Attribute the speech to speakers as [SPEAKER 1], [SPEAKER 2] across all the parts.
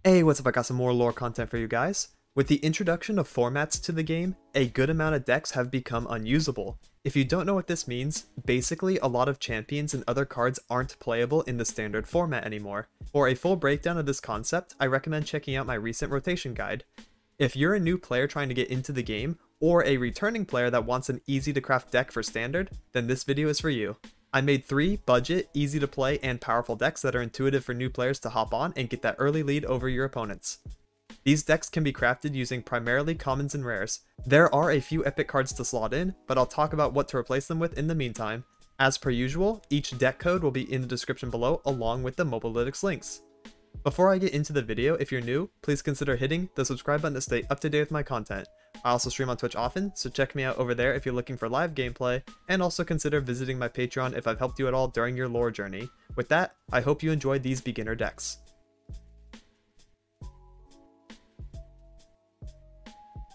[SPEAKER 1] Hey, what's up? I got some more lore content for you guys. With the introduction of formats to the game, a good amount of decks have become unusable. If you don't know what this means, basically a lot of champions and other cards aren't playable in the standard format anymore. For a full breakdown of this concept, I recommend checking out my recent rotation guide. If you're a new player trying to get into the game, or a returning player that wants an easy to craft deck for standard, then this video is for you. I made 3 budget, easy to play, and powerful decks that are intuitive for new players to hop on and get that early lead over your opponents. These decks can be crafted using primarily commons and rares. There are a few epic cards to slot in, but I'll talk about what to replace them with in the meantime. As per usual, each deck code will be in the description below along with the Mobalytics links. Before I get into the video, if you're new, please consider hitting the subscribe button to stay up to date with my content. I also stream on Twitch often, so check me out over there if you're looking for live gameplay, and also consider visiting my Patreon if I've helped you at all during your lore journey. With that, I hope you enjoyed these beginner decks.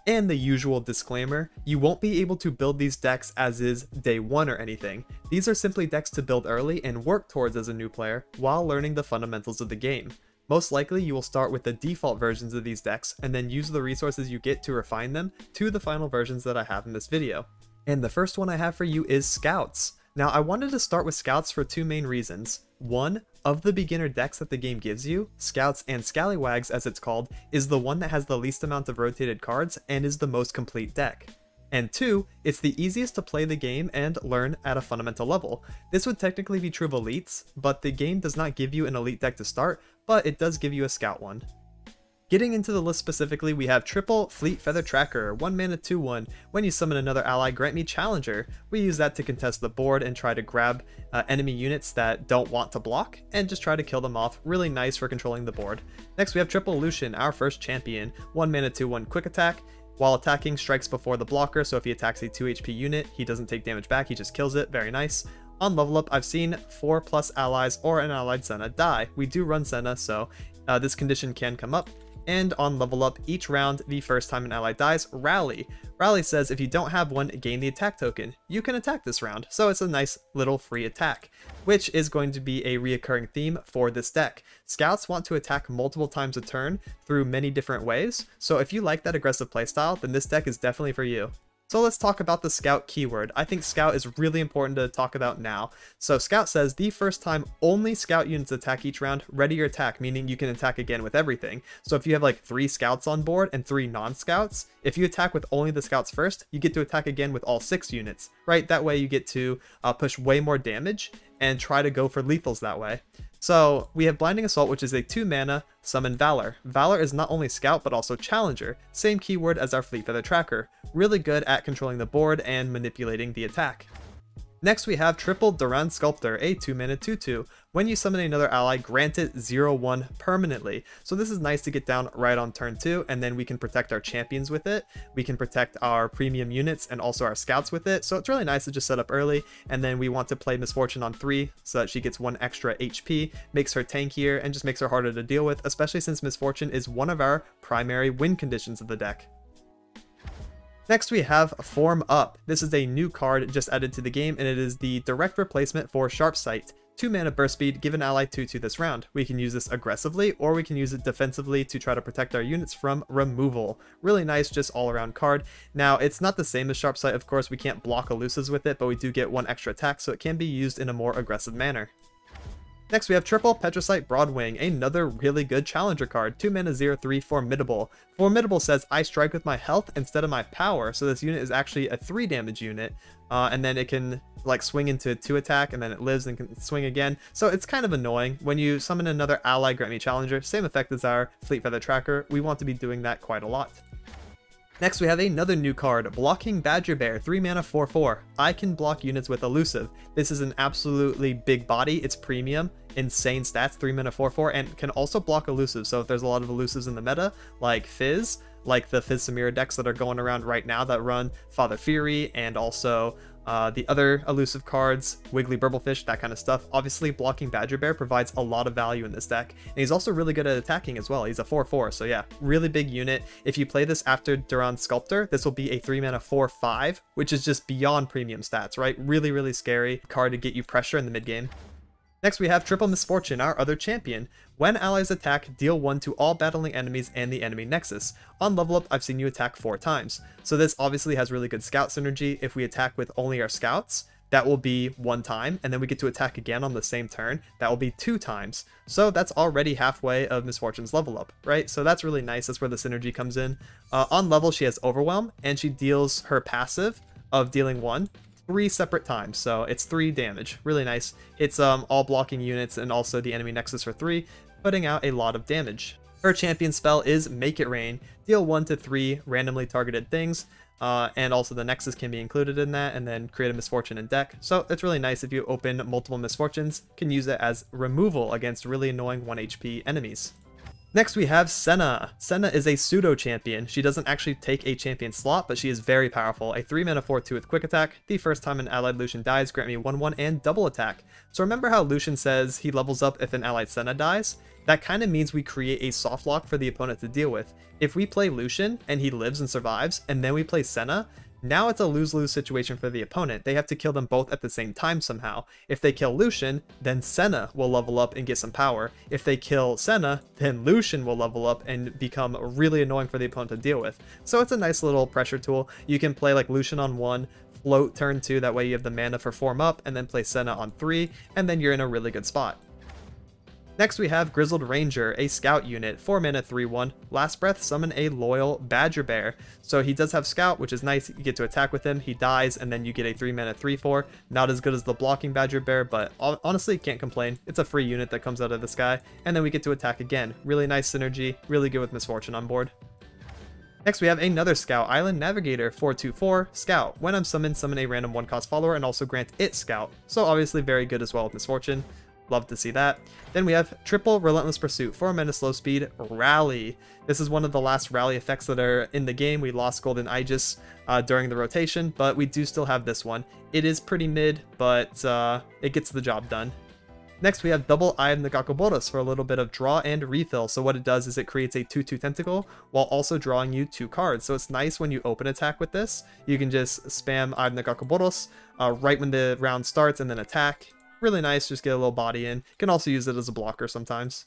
[SPEAKER 1] And the usual disclaimer, you won't be able to build these decks as is day 1 or anything. These are simply decks to build early and work towards as a new player while learning the fundamentals of the game. Most likely you will start with the default versions of these decks and then use the resources you get to refine them to the final versions that I have in this video. And the first one I have for you is Scouts. Now I wanted to start with Scouts for 2 main reasons. One, of the beginner decks that the game gives you, Scouts and Scallywags as it's called, is the one that has the least amount of rotated cards and is the most complete deck. And 2, it's the easiest to play the game and learn at a fundamental level. This would technically be true of elites, but the game does not give you an elite deck to start, but it does give you a scout one. Getting into the list specifically, we have triple Fleet Feather Tracker, 1 mana 2/1. When you summon another ally, grant me Challenger. We use that to contest the board and try to grab enemy units that don't want to block and just try to kill them off. Really nice for controlling the board. Next we have Triple Lucian, our first champion, 1 mana 2/1 quick attack. While attacking, strikes before the blocker, so if he attacks a 2 HP unit, he doesn't take damage back, he just kills it. Very nice. On level up, I've seen 4+ allies or an allied Senna die. We do run Senna, so this condition can come up. And on level up, each round, the first time an ally dies, Rally. Rally says if you don't have one, gain the attack token. You can attack this round, so it's a nice little free attack, which is going to be a reoccurring theme for this deck. Scouts want to attack multiple times a turn through many different ways, so if you like that aggressive playstyle, then this deck is definitely for you. So let's talk about the Scout keyword. I think Scout is really important to talk about now. So Scout says the first time only Scout units attack each round, ready your attack, meaning you can attack again with everything. So if you have like 3 Scouts on board and 3 non-Scouts, if you attack with only the Scouts first, you get to attack again with all 6 units, right? That way you get to push way more damage and try to go for lethals that way. So we have Blinding Assault, which is a 2 mana summon Valor. Valor is not only Scout but also Challenger, same keyword as our Fleet Feather Tracker. Really good at controlling the board and manipulating the attack. Next we have Triple Duran Sculptor, a 2 mana 2/2. When you summon another ally, grant it 0/1 permanently. So this is nice to get down right on turn 2, and then we can protect our champions with it. We can protect our premium units and also our scouts with it. So it's really nice to just set up early, and then we want to play Misfortune on 3 so that she gets 1 extra HP, makes her tankier, and just makes her harder to deal with, especially since Misfortune is one of our primary win conditions of the deck. Next we have Form Up. This is a new card just added to the game, and it is the direct replacement for Sharp Sight. 2 mana burst speed, give an ally 2/2 this round. We can use this aggressively, or we can use it defensively to try to protect our units from removal. Really nice, just all around card. Now, it's not the same as Sharp Sight, of course, we can't block elusives with it, but we do get 1 extra attack, so it can be used in a more aggressive manner. Next we have Triple Petricite Broadwing, another really good Challenger card, 2 mana 0/3 Formidable. Formidable says I strike with my health instead of my power, so this unit is actually a 3 damage unit, and then it can like swing into 2 attack, and then it lives and can swing again, so it's kind of annoying. When you summon another ally, grant me Challenger, same effect as our Fleet Feather Tracker, we want to be doing that quite a lot. Next we have another new card, Blocking Badger Bear, 3 mana 4/4. I can block units with elusive. This is an absolutely big body, it's premium, insane stats, 3 mana 4/4, and can also block elusive. So if there's a lot of elusives in the meta, like Fizz, like the Fizz Samira decks that are going around right now that run Father Fury, and also the other elusive cards, Wiggly Burblefish, that kind of stuff. Obviously, Blocking Badger Bear provides a lot of value in this deck, and he's also really good at attacking as well. He's a 4/4, so yeah, really big unit. If you play this after Duran Sculptor, this will be a 3 mana 4/5, which is just beyond premium stats, right? Really, really scary card to get you pressure in the mid game. Next we have Triple Misfortune, our other champion. When allies attack, deal 1 to all battling enemies and the enemy nexus. On level up, I've seen you attack 4 times. So this obviously has really good scout synergy. If we attack with only our scouts, that will be 1 time, and then we get to attack again on the same turn. That will be 2 times. So that's already halfway of Misfortune's level up, right? So that's really nice. That's where the synergy comes in. On level, she has Overwhelm, and she deals her passive of dealing 1 3 separate times, so it's 3 damage. Really nice. It's all blocking units and also the enemy nexus for 3, putting out a lot of damage. Her champion spell is Make It Rain. Deal 1 to 3 randomly targeted things, and also the nexus can be included in that, and then create a misfortune in deck. So it's really nice if you open multiple misfortunes, can use it as removal against really annoying 1 HP enemies. Next we have Senna. Senna is a pseudo champion. She doesn't actually take a champion slot, but she is very powerful. A 3-mana 4/2 with quick attack. The first time an allied Lucian dies, grant me 1/1 and double attack. So remember how Lucian says he levels up if an allied Senna dies? That kind of means we create a soft lock for the opponent to deal with. If we play Lucian and he lives and survives, and then we play Senna, now it's a lose-lose situation for the opponent. They have to kill them both at the same time somehow. If they kill Lucian, then Senna will level up and get some power. If they kill Senna, then Lucian will level up and become really annoying for the opponent to deal with. So it's a nice little pressure tool. You can play like Lucian on 1, float turn 2, that way you have the mana for form up, and then play Senna on 3, and then you're in a really good spot. Next we have Grizzled Ranger, a scout unit, 4 mana 3/1. Last breath, summon a loyal Badger Bear. So he does have scout, which is nice. You get to attack with him, he dies, and then you get a 3 mana 3/4. Not as good as the blocking Badger Bear, but honestly can't complain. It's a free unit that comes out of the sky, and then we get to attack again. Really nice synergy, really good with Misfortune on board. Next we have another Scout, Island Navigator, 4/2/4, Scout. When I'm summoned, summon a random 1-cost follower and also grant it Scout. So obviously very good as well with Misfortune. Love to see that. Then we have Triple Relentless Pursuit, 4 mana slow speed, Rally. This is one of the last rally effects that are in the game. We lost Golden Aegis during the rotation, but we do still have this one. It is pretty mid, but it gets the job done. Next we have Double Eye of Nagakoboros for a little bit of draw and refill. So what it does is it creates a 2/2 tentacle while also drawing you 2 cards. So it's nice when you open attack with this. You can just spam Eye of Nagakoboros right when the round starts and then attack. Really nice, just get a little body in. Can also use it as a blocker sometimes.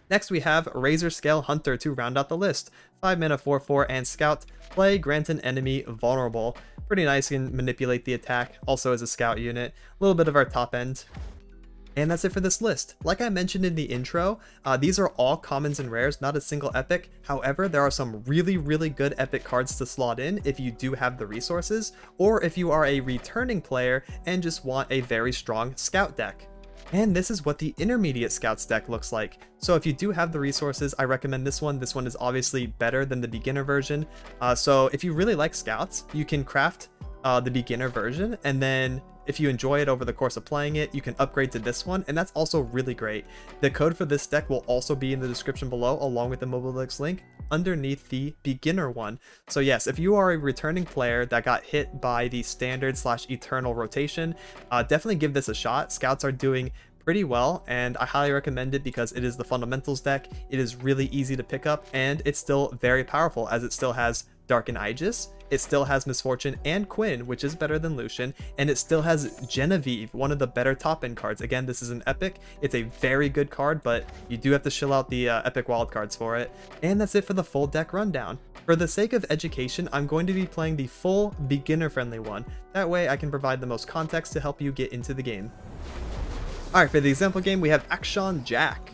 [SPEAKER 1] Next we have Razor Scale Hunter to round out the list. 5 mana 4/4 and Scout. Play, grant an enemy vulnerable. Pretty nice, you can manipulate the attack, also as a scout unit. A little bit of our top end. And that's it for this list. Like I mentioned in the intro, these are all commons and rares, not a single epic. However, there are some really good epic cards to slot in if you do have the resources, or if you are a returning player and just want a very strong scout deck. And this is what the intermediate scouts deck looks like. So if you do have the resources, I recommend this one. This one is obviously better than the beginner version. So if you really like scouts, you can craft the beginner version, and then if you enjoy it over the course of playing it, you can upgrade to this one, and that's also really great. The code for this deck will also be in the description below, along with the Mobalytics link underneath the beginner one. So yes, if you are a returning player that got hit by the standard/eternal rotation, definitely give this a shot. Scouts are doing pretty well, and I highly recommend it because it is the fundamentals deck. It is really easy to pick up, and it's still very powerful as it still has Dark and Aegis. It still has Misfortune and Quinn, which is better than Lucian, and it still has Genevieve, one of the better top end cards. Again, this is an epic. It's a very good card, but you do have to shill out the epic wildcards for it. And that's it for the full deck rundown. For the sake of education, I'm going to be playing the full beginner friendly one. That way I can provide the most context to help you get into the game. Alright, for the example game, we have Action Jack.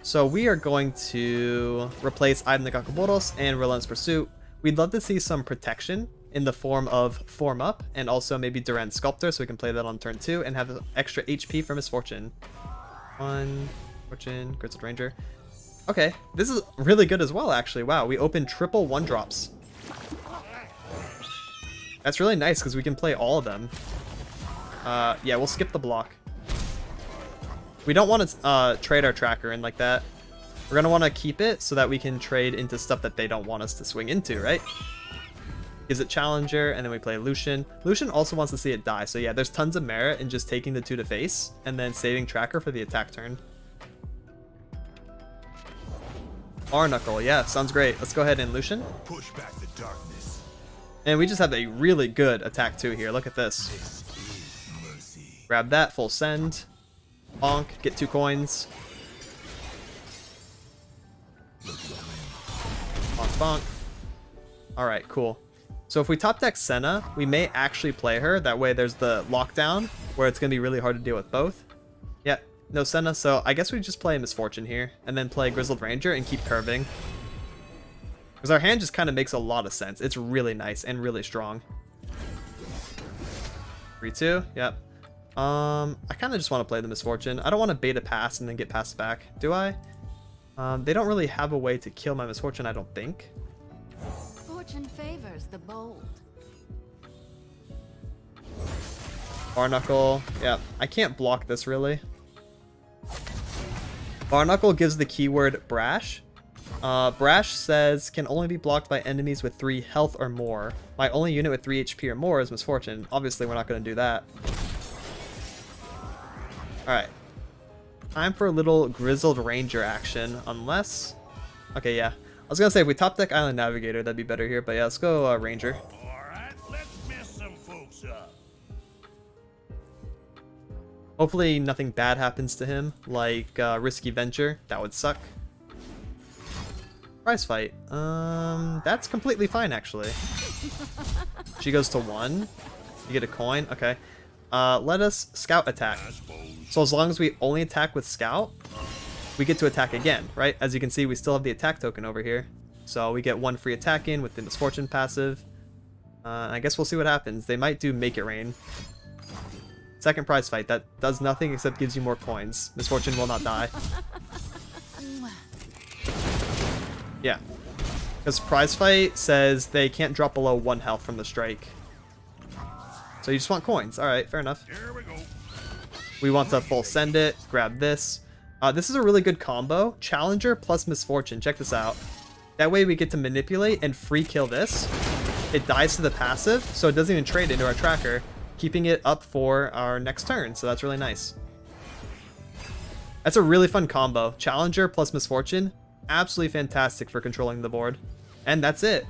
[SPEAKER 1] So we are going to replace Eye of Nagakoboros and Relentless Pursuit. We'd love to see some protection in the form of Form Up, and also maybe Durand Sculptor, so we can play that on turn 2 and have extra HP for Misfortune. 1, Fortune, Grizzled Ranger. Okay, this is really good as well, actually. Wow, we opened triple 1-drops. That's really nice because we can play all of them. Yeah, we'll skip the block. We don't want to trade our tracker in like that. We're going to want to keep it so that we can trade into stuff that they don't want us to swing into, right? Gives it Challenger, and then we play Lucian. Lucian also wants to see it die, so yeah, there's tons of merit in just taking the 2 to face, and then saving tracker for the attack turn. Arnuckle, yeah, sounds great. Let's go ahead and Lucian.
[SPEAKER 2] Push back the darkness.
[SPEAKER 1] And we just have a really good attack too here. Look at this.
[SPEAKER 2] This is mercy.
[SPEAKER 1] Grab that, full send. Bonk, get 2 coins. Bonk, bonk. Alright, cool. So if we top deck Senna, we may actually play her. That way there's the lockdown, where it's going to be really hard to deal with both. Yeah, no Senna, so I guess we just play Misfortune here, and then play Grizzled Ranger and keep curving. Because our hand just kind of makes a lot of sense. It's really nice and really strong. 3-2, yep. I kind of just want to play the Misfortune. I don't want to bait a pass and then get passed back, do I? They don't really have a way to kill my Misfortune, I don't think.
[SPEAKER 2] Fortune favors the bold.
[SPEAKER 1] Barnacle, yeah. I can't block this really. Barnacle gives the keyword Brash. Brash says can only be blocked by enemies with 3 health or more. My only unit with 3 HP or more is Misfortune. Obviously, we're not going to do that. Alright. Time for a little Grizzled Ranger action, unless... Okay, yeah. I was going to say, if we top deck Island Navigator, that'd be better here, but yeah, let's go Ranger.
[SPEAKER 3] Alright, let's mess some folks up.
[SPEAKER 1] Hopefully nothing bad happens to him, like Risky Venture. That would suck. Prize fight. That's completely fine, actually. She goes to 1. You get a coin. Okay. Let us Scout attack. So as long as we only attack with Scout, we get to attack again, right? As you can see, we still have the attack token over here. So we get 1 free attack in with the Misfortune passive. I guess we'll see what happens. They might do Make It Rain. Second prize fight. That does nothing except gives you more coins. Misfortune will not die. Yeah. Because prize fight says they can't drop below 1 health from the strike. So you just want coins. Alright, fair enough.
[SPEAKER 3] Here we go.
[SPEAKER 1] We want to full send it. Grab this. This is a really good combo. Challenger plus Misfortune. Check this out. That way we get to manipulate and free kill this. It dies to the passive, so it doesn't even trade into our tracker, keeping it up for our next turn. So that's really nice. That's a really fun combo. Challenger plus Misfortune. Absolutely fantastic for controlling the board. And that's it.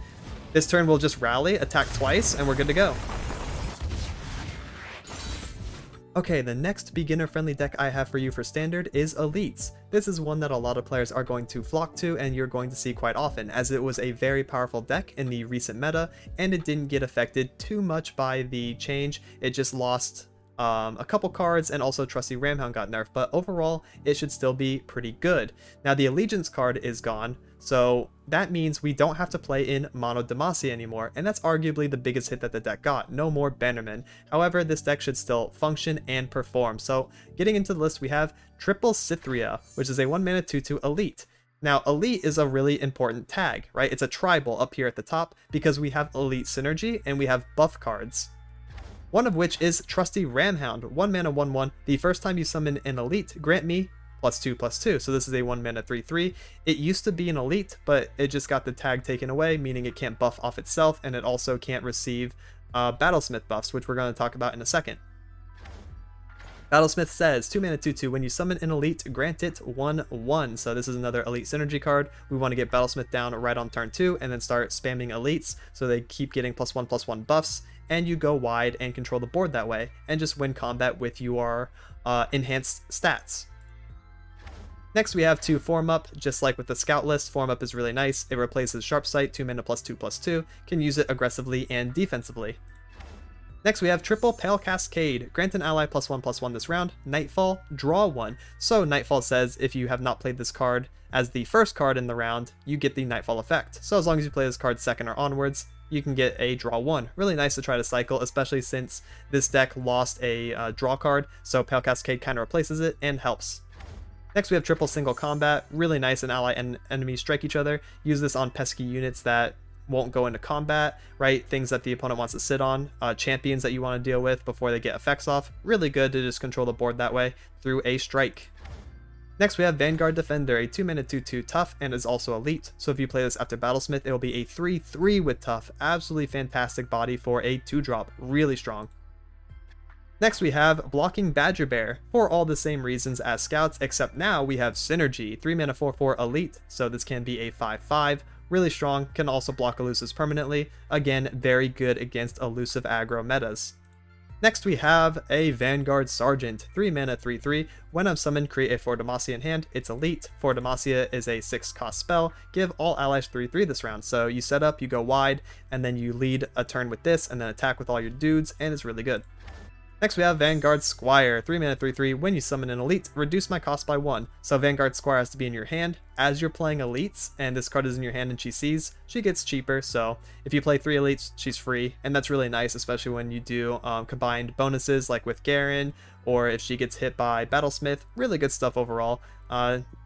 [SPEAKER 1] This turn we'll just rally, attack twice, and we're good to go. Okay, the next beginner-friendly deck I have for you for Standard is Elites. This is one that a lot of players are going to flock to and you're going to see quite often, as it was a very powerful deck in the recent meta, and it didn't get affected too much by the change. It just lost a couple cards, and also Trusty Ramhound got nerfed, but overall it should still be pretty good. Now the Allegiance card is gone, so that means we don't have to play in Mono Demacia anymore, and that's arguably the biggest hit that the deck got. No more Bannerman. However, this deck should still function and perform. So getting into the list, we have Triple Cythria, which is a 1-mana 2/2 Elite. Now, Elite is a really important tag, right? It's a tribal up here at the top because we have Elite Synergy and we have buff cards. One of which is Trusty Ramhound, 1-mana 1/1. The first time you summon an Elite, grant me +2/+2. So this is a 1-mana 3/3. It used to be an Elite, but it just got the tag taken away, meaning it can't buff off itself, and it also can't receive Battlesmith buffs, which we're going to talk about in a second. Battlesmith says, 2-mana 2/2, when you summon an Elite, grant it 1/1. So this is another Elite Synergy card. We want to get Battlesmith down right on turn 2, and then start spamming Elites, so they keep getting +1/+1 buffs, and you go wide and control the board that way, and just win combat with your enhanced stats. Next we have 2 Form Up. Just like with the Scout list, Form Up is really nice. It replaces Sharp Sight, 2-mana +2/+2, can use it aggressively and defensively. Next we have Triple Pale Cascade. Grant an ally +1/+1 this round. Nightfall, draw 1. So Nightfall says if you have not played this card as the first card in the round, you get the Nightfall effect. So as long as you play this card second or onwards, you can get a draw 1. Really nice to try to cycle, especially since this deck lost a draw card, so Pale Cascade kind of replaces it and helps. Next we have Triple Single Combat. Really nice, and ally and enemy strike each other. Use this on pesky units that won't go into combat, right? Things that the opponent wants to sit on, champions that you want to deal with before they get effects off. Really good to just control the board that way through a strike. Next we have Vanguard Defender, a 2-mana 2/2 tough, and is also Elite. So if you play this after Battlesmith, it will be a 3/3 with tough. Absolutely fantastic body for a 2-drop. Really strong. Next we have Blocking Badger Bear, for all the same reasons as Scouts, except now we have Synergy, 3-mana 4/4 Elite, so this can be a 5/5, really strong, can also block elusives permanently, again very good against elusive aggro metas. Next we have a Vanguard Sergeant, 3 mana 3/3. When I'm summoned, create a 4 Demacia in hand. It's elite. 4 Demacia is a 6 cost spell. Give all allies 3/3 this round. So you set up, you go wide, and then you lead a turn with this, and then attack with all your dudes, and it's really good. Next we have Vanguard Squire, 3 mana 3/3. When you summon an elite, reduce my cost by 1. So Vanguard Squire has to be in your hand. As you're playing elites, and this card is in your hand and she sees, she gets cheaper. So if you play 3 elites, she's free, and that's really nice, especially when you do combined bonuses like with Garen, or if she gets hit by Battlesmith. Really good stuff overall.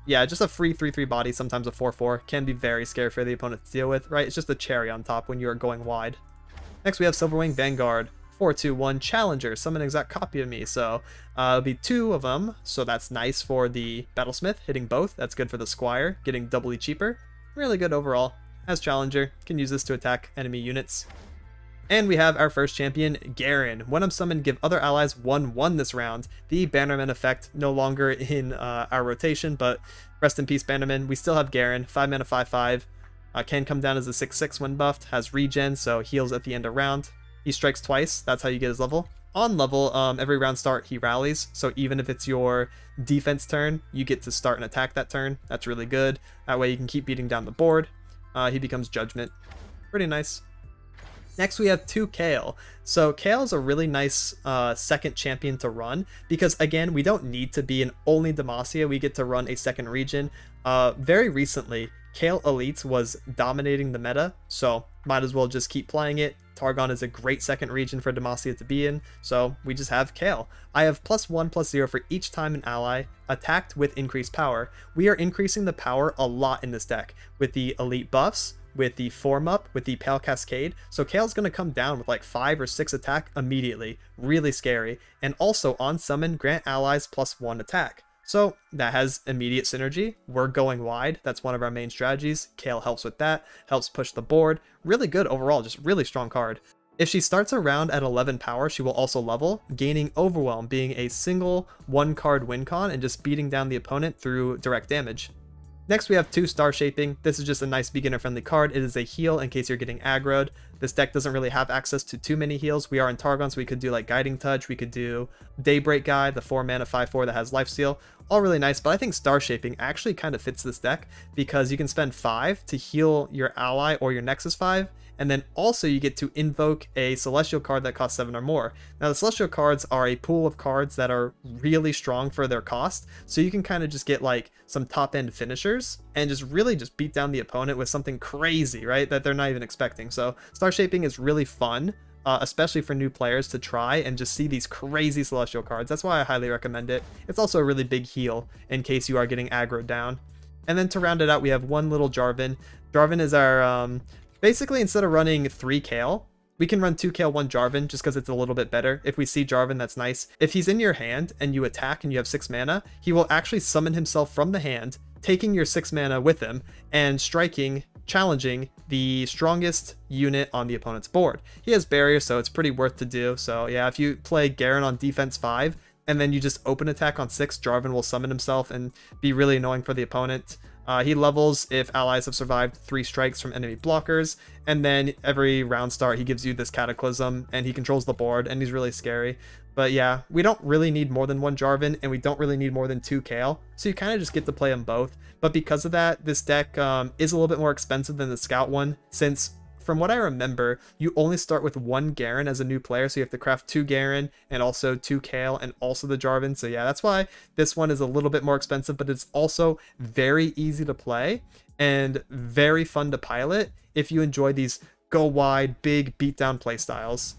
[SPEAKER 1] Yeah, just a free 3/3 body, sometimes a 4/4, can be very scary for the opponent to deal with, right? It's just a cherry on top when you're going wide. Next we have Silverwing Vanguard. 4/2/1 Challenger, summon an exact copy of me. So it'll be 2 of them, so that's nice for the Battlesmith, hitting both. That's good for the Squire, getting doubly cheaper. Really good overall. As Challenger, can use this to attack enemy units. And we have our first champion, Garen. When I'm summoned, give other allies 1/1 this round. The Bannerman effect no longer in our rotation, but rest in peace Bannerman. We still have Garen, 5 mana 5/5. Can come down as a 6/6 when buffed, has regen, so heals at the end of round. He strikes twice, that's how you get his level. On level, every round start he rallies, so even if it's your defense turn, you get to start and attack that turn. That's really good. That way you can keep beating down the board. He becomes Judgment. Pretty nice. Next we have 2 Kale. So Kale is a really nice second champion to run, because again, we don't need to be an only Demacia, we get to run a second region. Very recently, Kale Elites was dominating the meta, so might as well just keep playing it. Targon is a great second region for Demacia to be in, so we just have Kale. I have +1/+0 for each time an ally attacked with increased power. We are increasing the power a lot in this deck, with the elite buffs, with the form up, with the Pale Cascade. So Kale's going to come down with like 5 or 6 attack immediately. Really scary. And also on summon, grant allies +1 attack. So that has immediate synergy. We're going wide. That's one of our main strategies. Kale helps with that, helps push the board. Really good overall, just really strong card. If she starts a round at 11 power, she will also level, gaining Overwhelm, being a single 1-card win con and just beating down the opponent through direct damage. Next we have 2 Star Shaping. This is just a nice beginner friendly card. It is a heal in case you're getting aggroed. This deck doesn't really have access to too many heals. We are in Targon, so we could do like Guiding Touch, we could do Daybreak Guide, the 4 mana 5/4 that has Lifesteal. All really nice, but I think Star Shaping actually kind of fits this deck because you can spend 5 to heal your ally or your Nexus 5, and then also you get to invoke a Celestial card that costs 7 or more. Now the Celestial cards are a pool of cards that are really strong for their cost, so you can kind of just get like some top end finishers and just really just beat down the opponent with something crazy, right, that they're not even expecting. So Star Shaping is really fun, especially for new players to try and just see these crazy Celestial cards. That's why I highly recommend it. It's also a really big heal in case you are getting aggroed down. And then to round it out, we have 1 little Jarvan. Jarvan is our, basically instead of running 3 Kale, we can run 2 Kale, 1 Jarvan just because it's a little bit better. If we see Jarvan, that's nice. If he's in your hand and you attack and you have 6 mana, he will actually summon himself from the hand, taking your 6 mana with him and striking, challenging the strongest unit on the opponent's board. He has barrier, so it's pretty worth to do. So yeah, if you play Garen on defense 5 and then you just open attack on 6, Jarvan will summon himself and be really annoying for the opponent. He levels if allies have survived 3 strikes from enemy blockers, and then every round start he gives you this Cataclysm and he controls the board and he's really scary. But yeah, we don't really need more than 1 Jarvan and we don't really need more than 2 Kale, so you kind of just get to play them both. But because of that, this deck is a little bit more expensive than the Scout one, since from what I remember, you only start with 1 Garen as a new player, so you have to craft 2 Garen and also 2 Kale and also the Jarvan. So yeah, that's why this one is a little bit more expensive, but it's also very easy to play and very fun to pilot if you enjoy these go wide, big beatdown playstyles.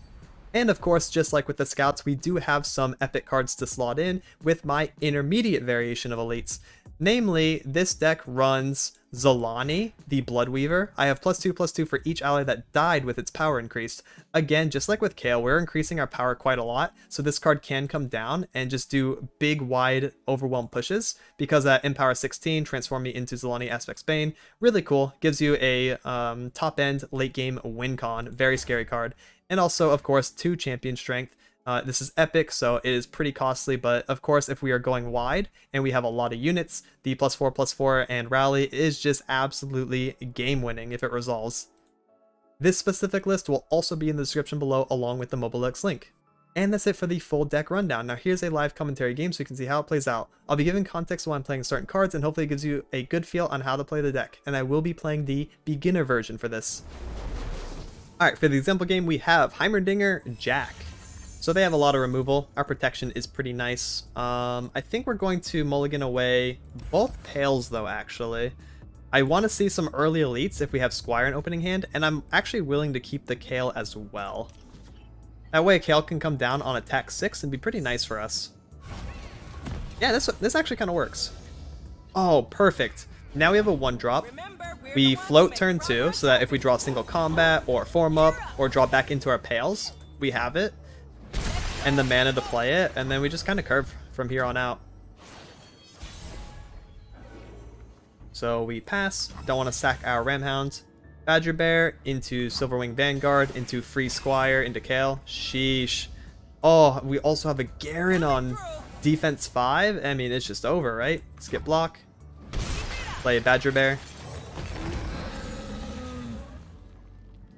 [SPEAKER 1] And of course, just like with the Scouts, we do have some epic cards to slot in with my intermediate variation of elites. Namely, this deck runs Zolani, the Bloodweaver. I have +2/+2 for each ally that died with its power increased. Again, just like with Kale, we're increasing our power quite a lot, so this card can come down and just do big, wide, overwhelm pushes, because in Power 16, transform me into Zolani Aspect's Bane. Really cool. Gives you a top-end, late-game win con. Very scary card. And also, of course, 2 champion strength. This is epic, so it is pretty costly, but of course if we are going wide and we have a lot of units, the +4/+4 and rally is just absolutely game winning if it resolves. This specific list will also be in the description below along with the Mobalytics link. And that's it for the full deck rundown. Now here's a live commentary game so you can see how it plays out. I'll be giving context while I'm playing certain cards and hopefully it gives you a good feel on how to play the deck. And I will be playing the beginner version for this. Alright, for the example game we have Heimerdinger Jack. So they have a lot of removal. Our protection is pretty nice. I think we're going to mulligan away both Pales though actually. I want to see some early elites if we have Squire in opening hand, and I'm actually willing to keep the Kale as well. That way Kale can come down on attack 6 and be pretty nice for us. Yeah, this actually kind of works. Oh, perfect. Now we have a 1-drop. We float turn 2 so that if we draw single combat or form up or draw back into our Pales, we have it. And the mana to play it, and then we just kind of curve from here on out. So we pass, don't want to sack our Ramhound. Badger Bear into Silverwing Vanguard, into Free Squire, into Kale. Sheesh. Oh, we also have a Garen on defense 5. I mean, it's just over, right? Skip block. Play Badger Bear.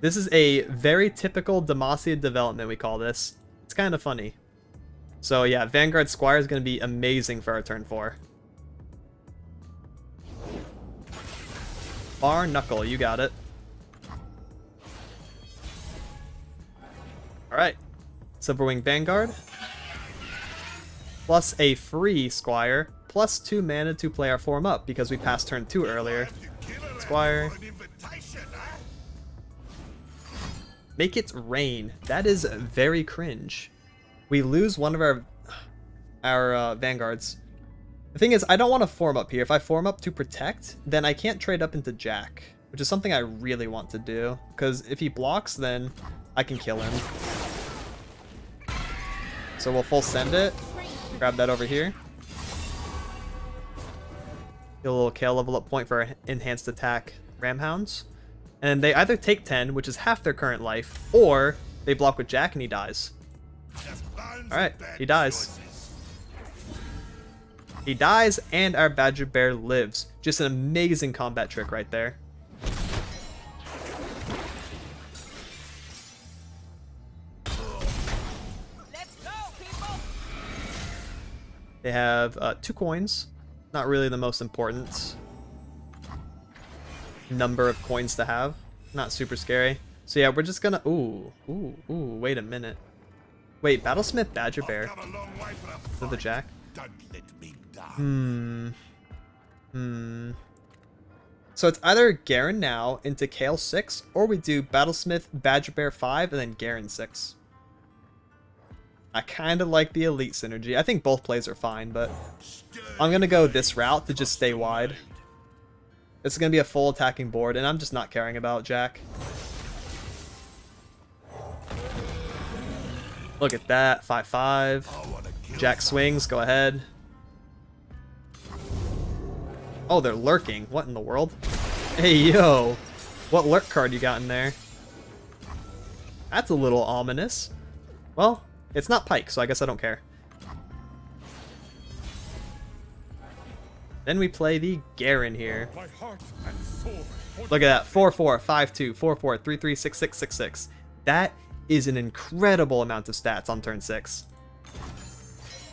[SPEAKER 1] This is a very typical Demacia development, we call this. It's kind of funny. So yeah, Vanguard Squire is going to be amazing for our turn 4. Bar Knuckle, you got it. Alright, Silverwing Vanguard, plus a free Squire, plus 2 mana to play our form up, because we passed turn 2 earlier. Squire. Make it rain. That is very cringe. We lose one of our Vanguards. The thing is, I don't want to form up here. If I form up to protect, then I can't trade up into Jack, which is something I really want to do, because if he blocks, then I can kill him. So we'll full send it. Grab that over here. Get a little Kale level up point for our enhanced attack Ramhounds. And they either take 10, which is half their current life, or they block with Jack and he dies. Alright, he dies. He dies and our Badger Bear lives. Just an amazing combat trick right there. They have 2 coins. Not really the most important number of coins to have. Not super scary. So yeah, we're just gonna... Ooh, wait a minute. Wait, Battlesmith Badger Bear. Is that the Jack? So it's either Garen now into Kale 6, or we do Battlesmith Badger Bear 5 and then Garen 6. I kind of like the elite synergy. I think both plays are fine, but I'm going to go this route to just stay wide. It's going to be a full attacking board, and I'm just not caring about Jack. Look at that. 5/5. Jack swings. Go ahead. Oh, they're lurking. What in the world? Hey, yo. What lurk card you got in there? That's a little ominous. Well... It's not Pike, so I guess I don't care. Then we play the Garen here. Look at that. 4/4, 5/2, 4/4, 3/3, 6/6, 6/6. That is an incredible amount of stats on turn 6.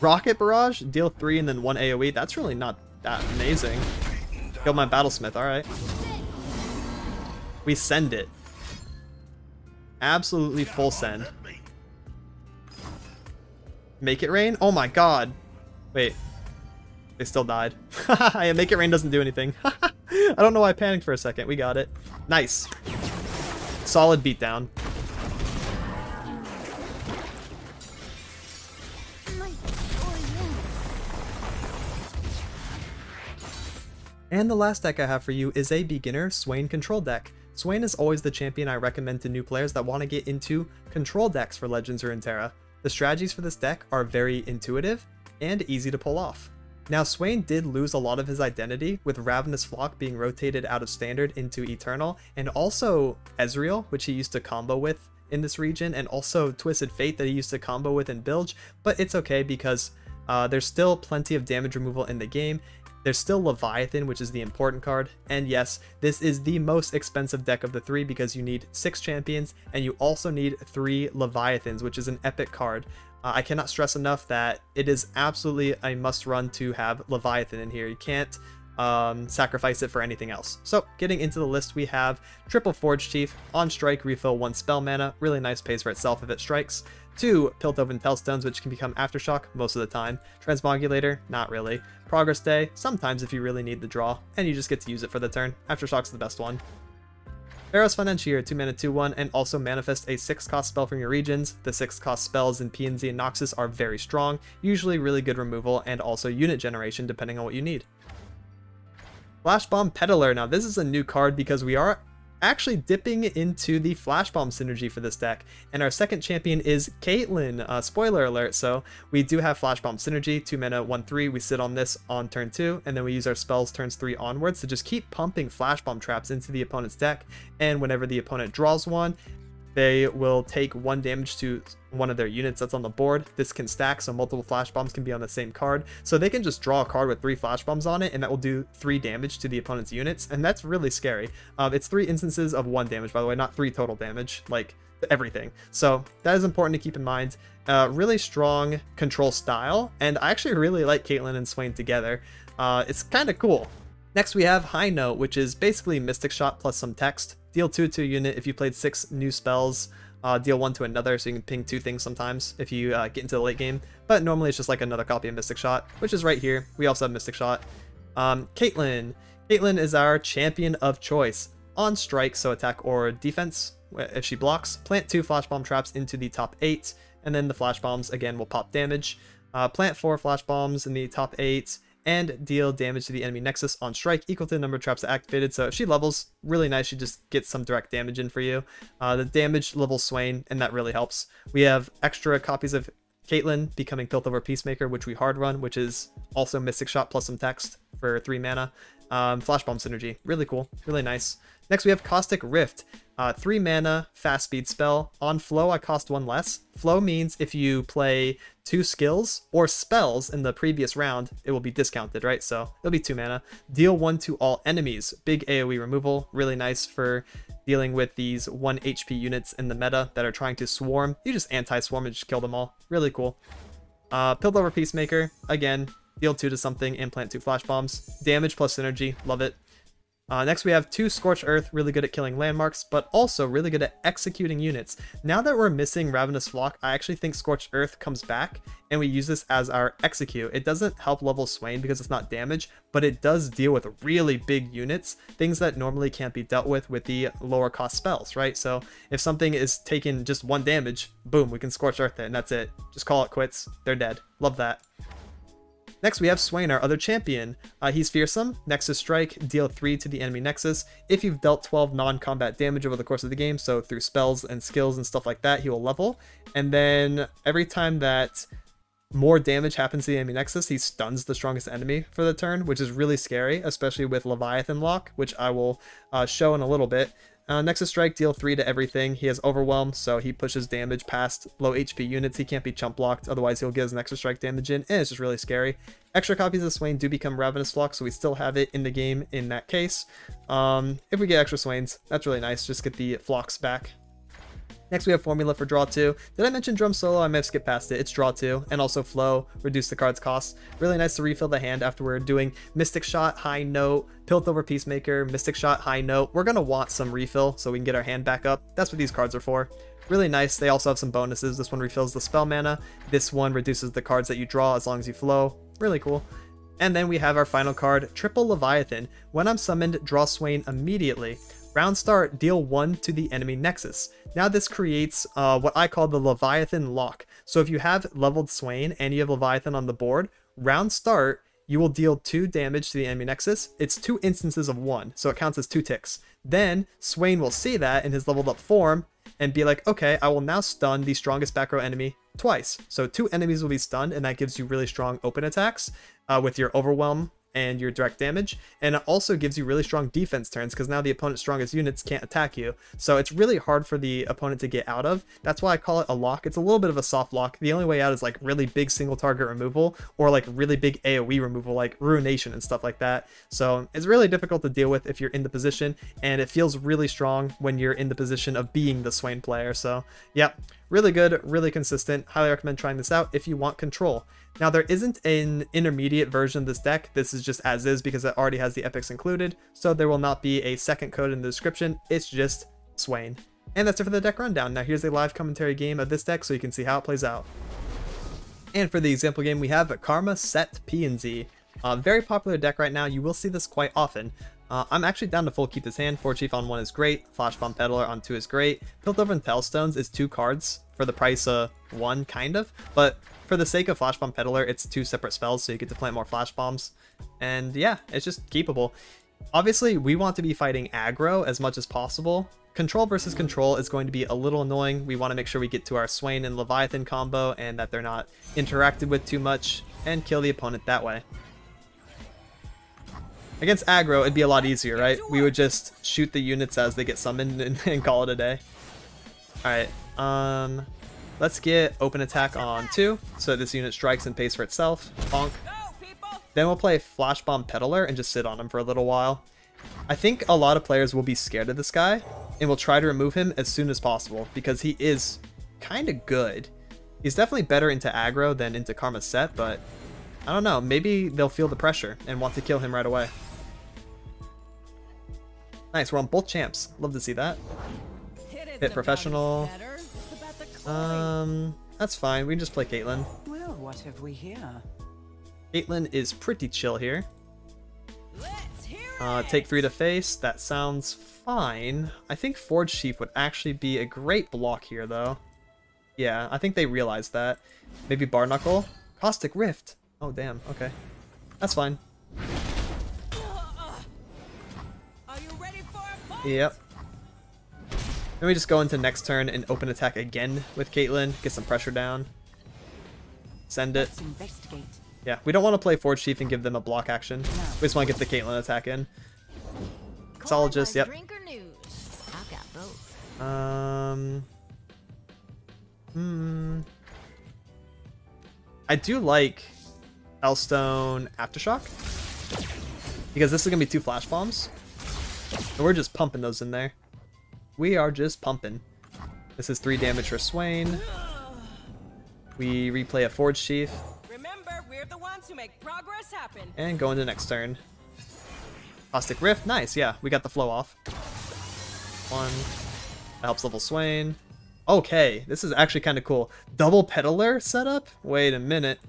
[SPEAKER 1] Rocket Barrage, deal 3 and then 1 AoE. That's really not that amazing. Kill my Battlesmith, alright. We send it. Absolutely full send. Make it rain? Oh my god. Wait. They still died. Yeah, Make it rain doesn't do anything. I don't know why I panicked for a second. We got it. Nice. Solid beatdown. And the last deck I have for you is a beginner Swain control deck. Swain is always the champion I recommend to new players that want to get into control decks for Legends or Runeterra. The strategies for this deck are very intuitive and easy to pull off. Now, Swain did lose a lot of his identity, with Ravenous Flock being rotated out of Standard into Eternal, and also Ezreal, which he used to combo with in this region, and also Twisted Fate that he used to combo with in Bilge, but it's okay because there's still plenty of damage removal in the game. There's still Leviathan, which is the important card, and yes, this is the most expensive deck of the 3 because you need 6 champions, and you also need 3 Leviathans, which is an epic card. I cannot stress enough that it is absolutely a must run to have Leviathan in here. You can't sacrifice it for anything else. So getting into the list, we have triple Forge Chief, on strike refill 1 spell mana, really nice, pays for itself if it strikes. 2 Piltover Telstones, which can become Aftershock most of the time. Transmogulator, not really. Progress Day, sometimes if you really need the draw, and you just get to use it for the turn. Aftershock's the best one. Pharaoh's Financier, 2 mana 2/1, and also manifest a 6-cost spell from your regions. The 6-cost spells in PNZ and Noxus are very strong, usually really good removal, and also unit generation depending on what you need. Flash Bomb Peddler. Now this is a new card because we are actually dipping into the Flash Bomb synergy for this deck, and our second champion is Caitlyn. Spoiler alert, so we do have Flash Bomb synergy, 2 mana 1/3. We sit on this on turn 2, and then we use our spells turns 3 onwards to just keep pumping Flash Bomb traps into the opponent's deck, and whenever the opponent draws one, they will take 1 damage to one of their units that's on the board. This can stack, so multiple Flash Bombs can be on the same card. So they can just draw a card with 3 Flash Bombs on it, and that will do 3 damage to the opponent's units, and that's really scary. It's 3 instances of 1 damage, by the way, not 3 total damage, like everything. So that is important to keep in mind. Really strong control style, and I actually really like Caitlyn and Swain together. It's kind of cool. Next we have High Note, which is basically Mystic Shot plus some text. Deal 2 to a unit if you played 6 new spells. Deal 1 to another, so you can ping 2 things sometimes if you get into the late game. But normally it's just like another copy of Mystic Shot, which is right here. We also have Mystic Shot. Caitlyn. Caitlyn is our champion of choice. On strike, so attack or defense, if she blocks, plant 2 Flash Bomb traps into the top 8, and then the Flash Bombs again will pop damage. Plant 4 Flash Bombs in the top 8, and deal damage to the enemy nexus on strike equal to the number of traps activated. So if she levels, really nice, she just gets some direct damage in for you. The damage levels Swain, and that really helps. We have extra copies of Caitlyn becoming Piltover Peacemaker, which we hard run, which is also Mystic Shot plus some text for 3 mana. Flash Bomb synergy, really cool, really nice. Next we have Caustic Rift, 3 mana fast speed spell. On flow I cost 1 less. Flow means if you play 2 skills or spells in the previous round, it will be discounted, right? So it'll be 2 mana. Deal 1 to all enemies. Big AoE removal, really nice for dealing with these 1 HP units in the meta that are trying to swarm. You just anti-swarm and just kill them all. Really cool. Piltover Peacemaker, again, deal 2 to something and plant 2 Flash Bombs. Damage plus synergy, love it. Next we have 2 Scorched Earth, really good at killing landmarks, but also really good at executing units. Now that we're missing Ravenous Flock, I actually think Scorched Earth comes back, and we use this as our execute. It doesn't help level Swain because it's not damage, but it does deal with really big units, things that normally can't be dealt with the lower cost spells, right? So if something is taking just 1 damage, boom, we can Scorched Earth it, and that's it. Just call it quits. They're dead. Love that. Next we have Swain, our other champion. He's fearsome. Nexus Strike, deal 3 to the enemy Nexus. If you've dealt 12 non-combat damage over the course of the game, so through spells and skills and stuff like that, he will level. And then every time that more damage happens to the enemy Nexus, he stuns the strongest enemy for the turn, which is really scary, especially with Leviathan lock, which I will show in a little bit. Nexus Strike, deal 3 to everything. He has Overwhelm, so he pushes damage past low HP units. He can't be chump blocked, otherwise he'll get his Nexus Strike damage in, and it's just really scary. Extra copies of Swain do become Ravenous Flock, so we still have it in the game in that case. If we get extra Swains, that's really nice. Just get the Flocks back. Next we have Formula for Draw 2. Did I mention Drum Solo? I might have skipped past it. It's Draw 2, and also Flow, reduce the card's cost. Really nice to refill the hand after we're doing Mystic Shot, High Note, Piltover Peacemaker, Mystic Shot, High Note. We're going to want some refill so we can get our hand back up. That's what these cards are for. Really nice. They also have some bonuses. This one refills the spell mana. This one reduces the cards that you draw as long as you flow. Really cool. And then we have our final card, Triple Leviathan. When I'm summoned, draw Swain immediately. Round start, deal 1 to the enemy Nexus. Now this creates what I call the Leviathan lock. So if you have leveled Swain and you have Leviathan on the board, round start, you will deal 2 damage to the enemy Nexus. It's 2 instances of 1, so it counts as 2 ticks. Then Swain will see that in his leveled up form and be like, okay, I will now stun the strongest back row enemy twice. So 2 enemies will be stunned, and that gives you really strong open attacks with your Overwhelm and your direct damage, and it also gives you really strong defense turns because now the opponent's strongest units can't attack you. So it's really hard for the opponent to get out of. That's why I call it a lock. It's a little bit of a soft lock. The only way out is like really big single target removal or like really big AoE removal like Ruination and stuff like that. So it's really difficult to deal with if you're in the position, and it feels really strong when you're in the position of being the Swain player. So yeah, really good, really consistent. Highly recommend trying this out if you want control. Now, there isn't an intermediate version of this deck. This is just as is because it already has the epics included, so there will not be a second code in the description. It's just Swain. And that's it for the deck rundown. Now here's a live commentary game of this deck so you can see how it plays out. And for the example game, we have Karma, Set, P, and Z. Very popular deck right now. You will see this quite often. I'm actually down to full keep this hand. Forge Chief on 1 is great. Flash Bomb Peddler on 2 is great. Piltover and Tailstones is 2 cards for the price of 1, kind of. But for the sake of Flash Bomb Peddler, it's 2 separate spells, so you get to plant more Flash Bombs. And yeah, it's just keepable. Obviously, we want to be fighting aggro as much as possible. Control versus control is going to be a little annoying. We want to make sure we get to our Swain and Leviathan combo and that they're not interacted with too much and kill the opponent that way. Against aggro, it'd be a lot easier, right? We would just shoot the units as they get summoned and call it a day. Alright, let's get open attack on 2, so this unit strikes and pays for itself. Bonk. Then we'll play Flash Bomb Peddler and just sit on him for a little while. I think a lot of players will be scared of this guy and will try to remove him as soon as possible because he is kind of good. He's definitely better into aggro than into Karma Set, but I don't know, maybe they'll feel the pressure and want to kill him right away. Nice, we're on both champs. Love to see that. Hit professional. That's fine. We can just play Caitlyn.
[SPEAKER 4] Well, what have we here?
[SPEAKER 1] Caitlyn is pretty chill here. Take 3 to face. That sounds fine. I think Forge Chief would actually be a great block here, though. Yeah, I think they realized that. Maybe Bar Knuckle. Caustic Rift. Oh, damn. Okay. That's fine. Yep. Then we just go into next turn and open attack again with Caitlyn. Get some pressure down. Send it. Yeah, we don't want to play Forge Chief and give them a block action. We just want to get the Caitlyn attack in. Sologist, yep. I do like Hellstone Aftershock because this is going to be 2 Flash Bombs. And we're just pumping those in there. We are just pumping. This is 3 damage for Swain. We replay a Forge Chief.
[SPEAKER 4] Remember, we're the ones who make progress happen.
[SPEAKER 1] And go into next turn. Caustic Rift, nice, yeah, we got the flow off. 1. That helps level Swain. Okay, this is actually kind of cool. Double Peddler setup? Wait a minute.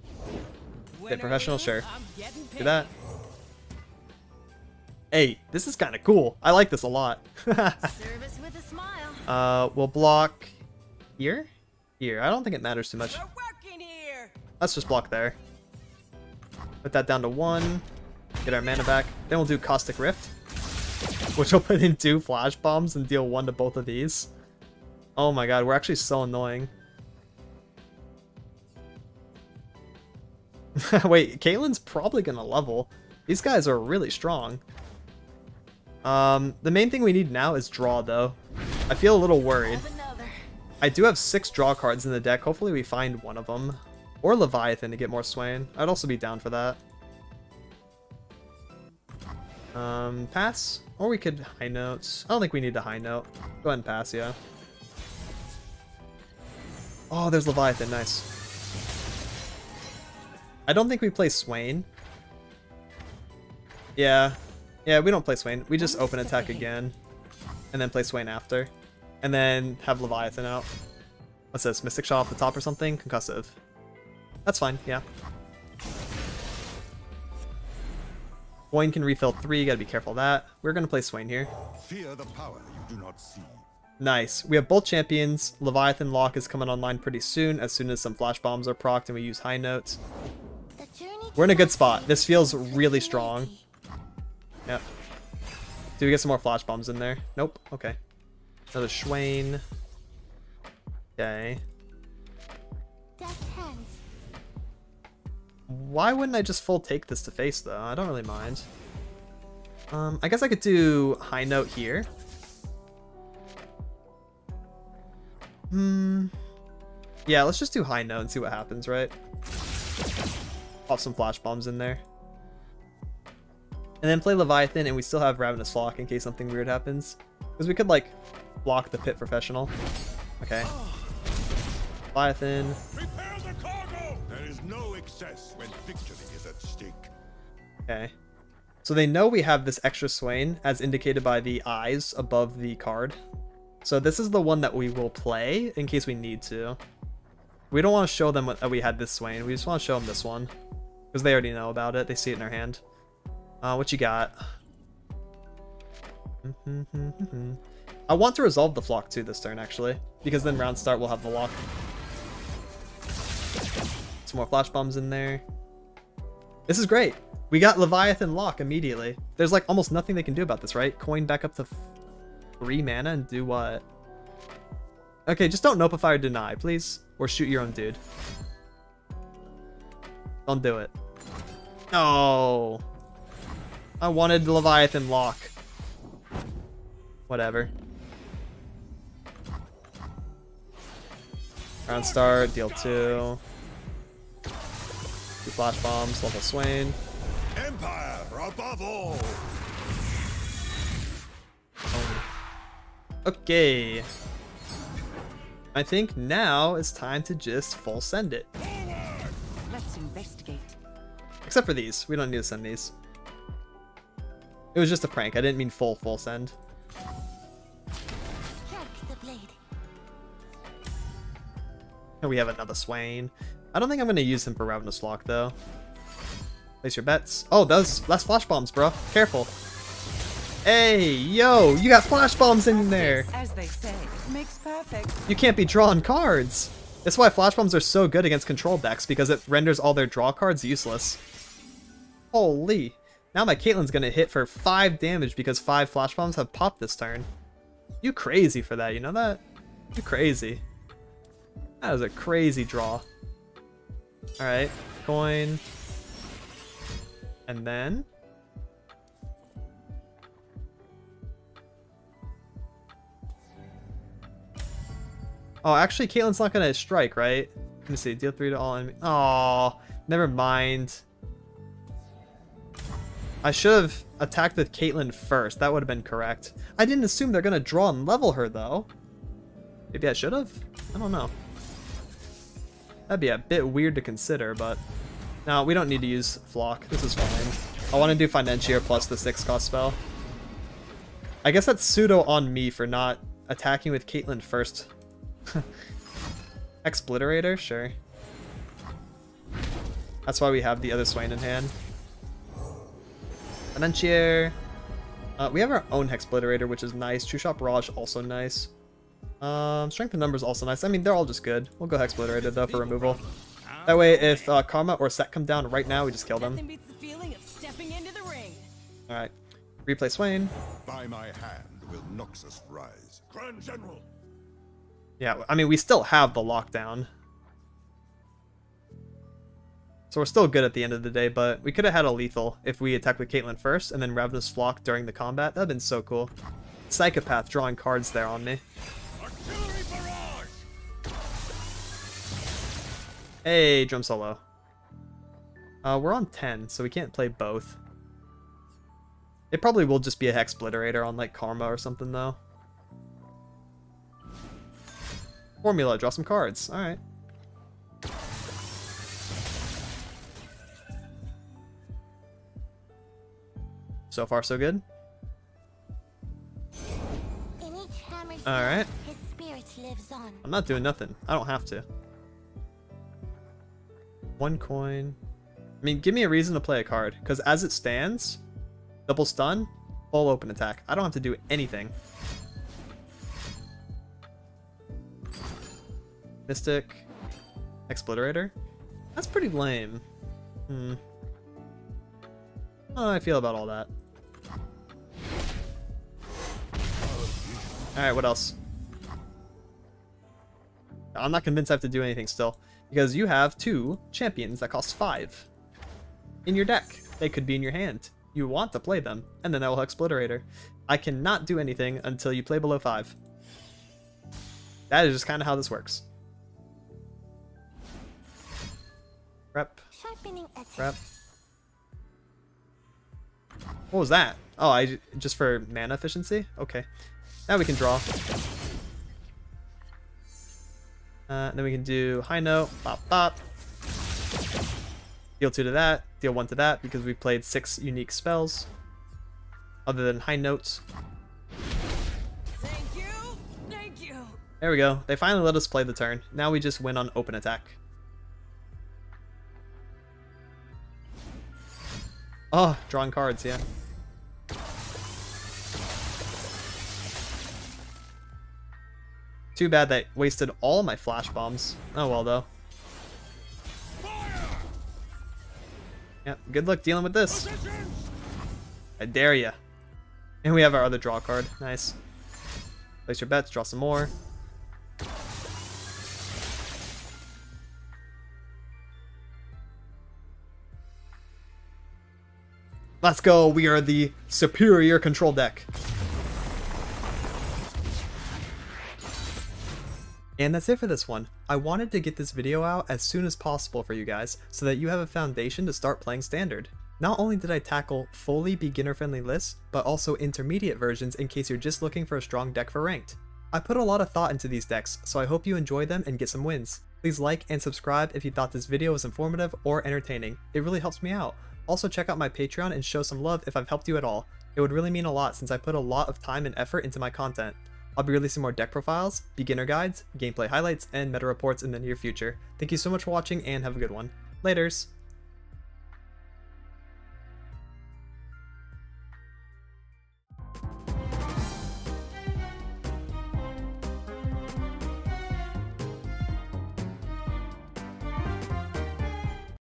[SPEAKER 1] Hit professional, sure. Do that. Hey, this is kind of cool. I like this a lot.
[SPEAKER 2] Service with a smile.
[SPEAKER 1] We'll block here? Here. I don't think it matters too much. Let's just block there. Put that down to 1. Get our mana back. Then we'll do Caustic Rift, which will put in 2 Flash Bombs and deal 1 to both of these. Oh my god, we're actually so annoying. Wait, Caitlyn's probably gonna level. These guys are really strong. The main thing we need now is draw, though. I feel a little worried. I do have 6 draw cards in the deck. Hopefully we find one of them. Or Leviathan to get more Swain. I'd also be down for that. Pass? Or we could high notes. I don't think we need to high note. Go ahead and pass, yeah. Oh, there's Leviathan. Nice. I don't think we play Swain. Yeah. Yeah, we don't play Swain. We just open attack again. And then play Swain after. And then have Leviathan out. What's this? Mystic Shot off the top or something? Concussive. That's fine, yeah. Swain can refill 3, you gotta be careful of that. We're gonna play Swain here.
[SPEAKER 3] Fear the power you do not see.
[SPEAKER 1] Nice. We have both champions. Leviathan Lock is coming online pretty soon as some Flash Bombs are procced and we use high notes. We're in a good spot. This feels really strong. Yep. Do we get some more Flash Bombs in there? Nope. Okay. Another Swain. Okay. Why wouldn't I just full take this to face, though? I don't really mind. I guess I could do high note here. Yeah, let's just do high note and see what happens, right? Pop some flash bombs in there. And then play Leviathan, and we still have Ravenous Flock in case something weird happens. Because we could, like, block the Pit Professional. Okay. Leviathan.
[SPEAKER 3] Prepare the cargo! There is no excess when victory is at stake.
[SPEAKER 1] Okay. So they know we have this extra Swain, as indicated by the eyes above the card. So this is the one that we will play in case we need to. We don't want to show them that we had this Swain. We just want to show them this one. Because they already know about it. They see it in our hand. What you got? I want to resolve the Flock too this turn, actually. Because then round start we'll have the lock. Some more flash bombs in there. This is great. We got Leviathan lock immediately. There's like almost nothing they can do about this, right? Coin back up to 3 mana and do what? Okay, just don't Notify or deny, please. Or shoot your own dude. Don't do it. No. I wanted Leviathan lock. Whatever. Round start, deal 2. 2 flash bombs, level Swain.
[SPEAKER 3] Empire above all!
[SPEAKER 1] Okay. I think now it's time to just full send it.
[SPEAKER 4] Let's investigate.
[SPEAKER 1] Except for these. We don't need to send these. It was just a prank. I didn't mean full send. And we have another Swain. I don't think I'm going to use him for Ravenous Flock, though. Place your bets. Oh, that's flash bombs, bro. Careful. Hey, yo, you got flash bombs in there.
[SPEAKER 4] As they say, makes perfect.
[SPEAKER 1] You can't be drawing cards. That's why flash bombs are so good against control decks, because it renders all their draw cards useless. Holy. Now my Caitlyn's going to hit for 5 damage because 5 flash bombs have popped this turn. You crazy for that, you know that? You crazy. That was a crazy draw. Alright, coin. And then... Oh, actually, Caitlyn's not going to strike, right? Let me see. Deal 3 to all enemies. Oh, never mind. I should have attacked with Caitlyn first. That would have been correct. I didn't assume they're going to draw and level her, though. Maybe I should have? I don't know. That'd be a bit weird to consider, but... No, we don't need to use Flock. This is fine. I want to do Financier plus the 6 cost spell. I guess that's pseudo on me for not attacking with Caitlyn first. Expliterator? Sure. That's why we have the other Swain in hand. Financier. We have our own Hexpliterator, which is nice. True Shot Barrage, also nice. Strength of Numbers, also nice. I mean, they're all just good. We'll go Hexpliterator, though, for removal. That way, if Karma or Set come down right now, we just kill them.
[SPEAKER 4] Nothing beats the feeling of stepping into the ring.
[SPEAKER 1] Alright. Replay Swain.
[SPEAKER 3] By my hand will Noxus rise. Grand General!
[SPEAKER 1] Yeah, I mean, we still have the lockdown. So we're still good at the end of the day, but we could have had a lethal if we attacked with Caitlyn first and then Ravenous Flock during the combat. That would have been so cool. Psychopath drawing cards there on me.
[SPEAKER 3] Artillery barrage!
[SPEAKER 1] Hey, drum solo. We're on 10, so we can't play both. It probably will just be a Hexpliterator on like Karma or something though. Formula, draw some cards. Alright. So far, so good. Alright. I'm not doing nothing. I don't have to. 1 coin. I mean, give me a reason to play a card. Because as it stands, double stun, full open attack. I don't have to do anything. Mystic. Expliterator. That's pretty lame. I don't know how I feel about all that. Alright, what else? I'm not convinced I have to do anything still. Because you have 2 champions that cost 5. in your deck. They could be in your hand. You want to play them, and then I will Explorator. I cannot do anything until you play below 5. That is just kind of how this works. Prep. Prep. What was that? Oh, just for mana efficiency? Okay. Now we can draw. Then we can do high note, bop bop. Deal 2 to that, deal 1 to that, because we played 6 unique spells. Other than high notes.
[SPEAKER 4] Thank you. Thank you.
[SPEAKER 1] There we go. They finally let us play the turn. Now we just win on open attack. Oh, drawing cards, yeah. Too bad they wasted all my flash bombs. Oh well, though. Yep, good luck dealing with this. I dare ya. And we have our other draw card. Nice. Place your bets, draw some more. Let's go, we are the superior control deck. And that's it for this one. I wanted to get this video out as soon as possible for you guys, so that you have a foundation to start playing Standard. Not only did I tackle fully beginner-friendly lists, but also intermediate versions in case you're just looking for a strong deck for Ranked. I put a lot of thought into these decks, so I hope you enjoy them and get some wins. Please like and subscribe if you thought this video was informative or entertaining. It really helps me out. Also check out my Patreon and show some love if I've helped you at all. It would really mean a lot since I put a lot of time and effort into my content. I'll be releasing more deck profiles, beginner guides, gameplay highlights, and meta reports in the near future. Thank you so much for watching and have a good one. Laters!